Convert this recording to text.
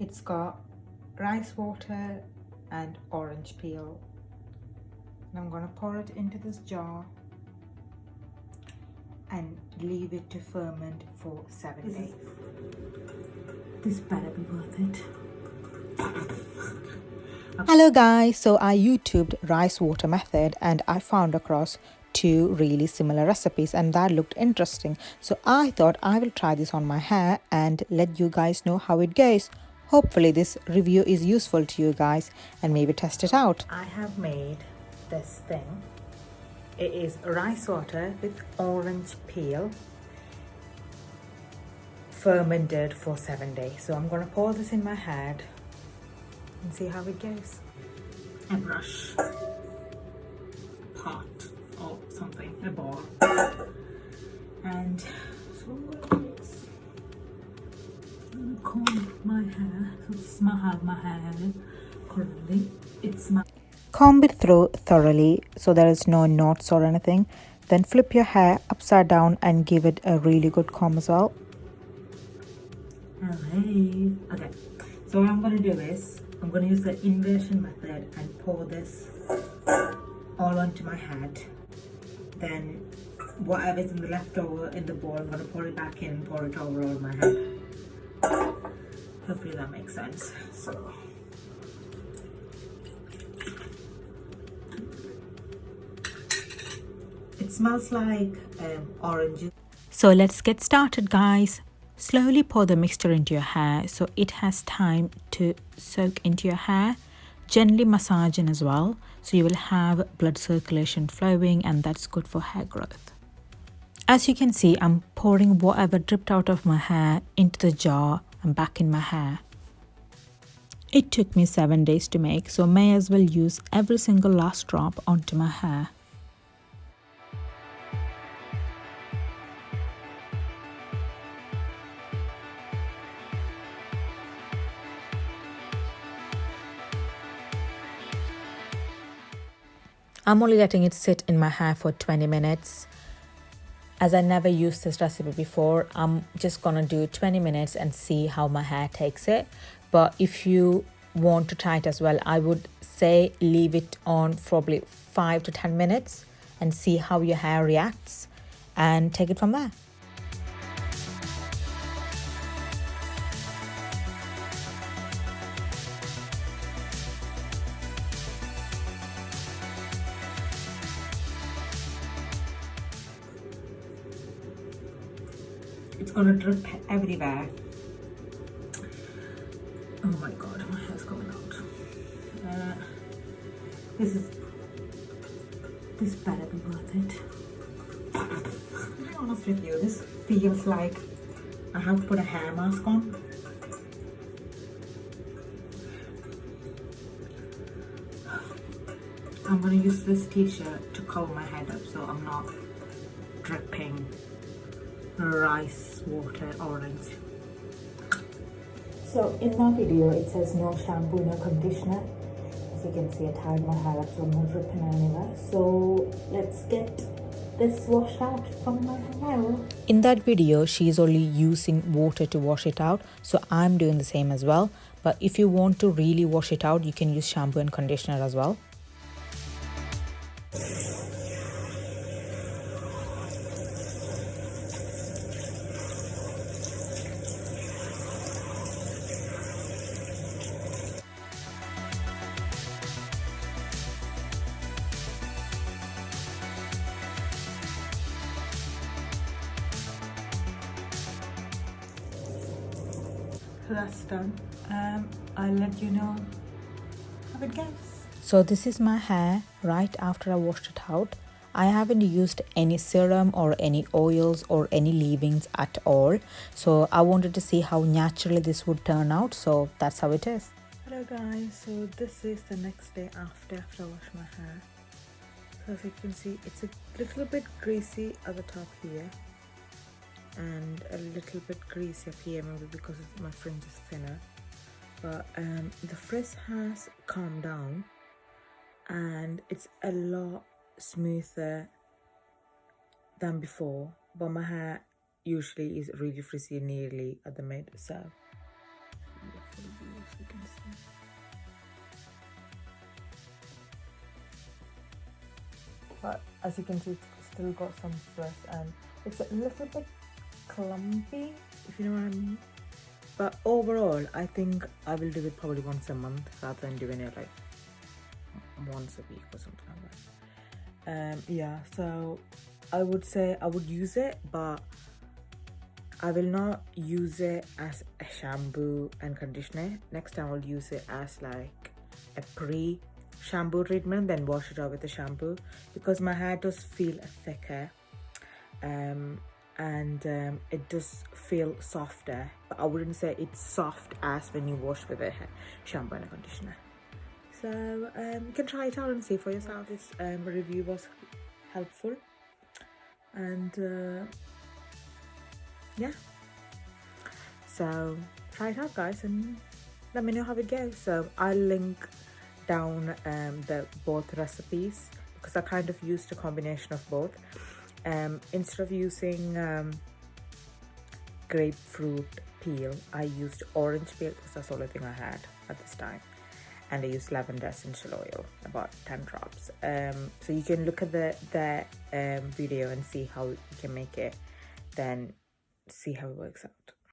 It's got rice water and orange peel. And I'm gonna pour it into this jar and leave it to ferment for 7 days. This better be worth it. Hello guys, so I YouTubed rice water method and I found across two really similar recipes and that looked interesting. So I thought I will try this on my hair and let you guys know how it goes. Hopefully this review is useful to you guys and maybe test it out. I have made this thing. It is rice water with orange peel, fermented for 7 days. So I'm gonna pour this in my head and see how it goes. A brush, pot or something, a ball, and so it's gonna comb my hair. So this is how my hair currently. Comb it through thoroughly so there is no knots or anything. Then flip your hair upside down and give it a really good comb as well. Okay, so what I'm going to do is I'm going to use the inversion method and pour this all onto my head. Then whatever's in the leftover in the bowl, I'm going to pour it back in and pour it over all my head. Hopefully that makes sense. So it smells like orange. So let's get started, guys. Slowly pour the mixture into your hair so it has time to soak into your hair. Gently massage in as well so you will have blood circulation flowing and that's good for hair growth. As you can see, I'm pouring whatever dripped out of my hair into the jar and back in my hair. It took me 7 days to make, so may as well use every single last drop onto my hair. I'm only letting it sit in my hair for 20 minutes. As I never used this recipe before, I'm just gonna do 20 minutes and see how my hair takes it. But if you want to try it as well, I would say leave it on for probably 5 to 10 minutes and see how your hair reacts and take it from there. It's gonna drip everywhere. Oh my god, my hair's coming out. This better be worth it. To be honest with you, this feels like I have to put a hair mask on. I'm gonna use this t-shirt to cover my head up so I'm not dripping rice water orange. So in my video it says no shampoo, no conditioner. As you can see, I tied my hair up so I'm not dripping anywhere. So let's get this washed out from my hair. In that video she's only using water to wash it out, so I'm doing the same as well. But if you want to really wash it out, you can use shampoo and conditioner as well. So that's done. I'll let you know how it goes. So this is my hair right after I washed it out. I haven't used any serum or any oils or any leave-ins at all. So I wanted to see how naturally this would turn out. So that's how it is. Hello guys, so this is the next day after I wash my hair. So as you can see, it's a little bit greasy at the top here and a little bit greasy up here, maybe because my fringe is thinner. But the frizz has calmed down and it's a lot smoother than before, but my hair usually is really frizzy nearly at the mid, so for you so you can see. But as you can see, it's still got some stress and it's a little bit clumpy, if you know what I mean. But overall, I think I will do it probably once a month rather than doing it like once a week or something like that. Yeah, so I would say I would use it, but I will not use it as a shampoo and conditioner. Next time I'll use it as like a pre-shampoo treatment, then wash it out with the shampoo, because my hair does feel thicker and it does feel softer, but I wouldn't say it's soft as when you wash with a shampoo and a conditioner. So you can try it out and see for yourself. This review was helpful, and yeah, so try it out guys and let me know how it goes. So I'll link down the both recipes because I kind of used a combination of both. Instead of using grapefruit peel, I used orange peel because that's the only thing I had at this time, and I used lavender essential oil, about 10 drops. So you can look at the video and see how you can make it, then see how it works out.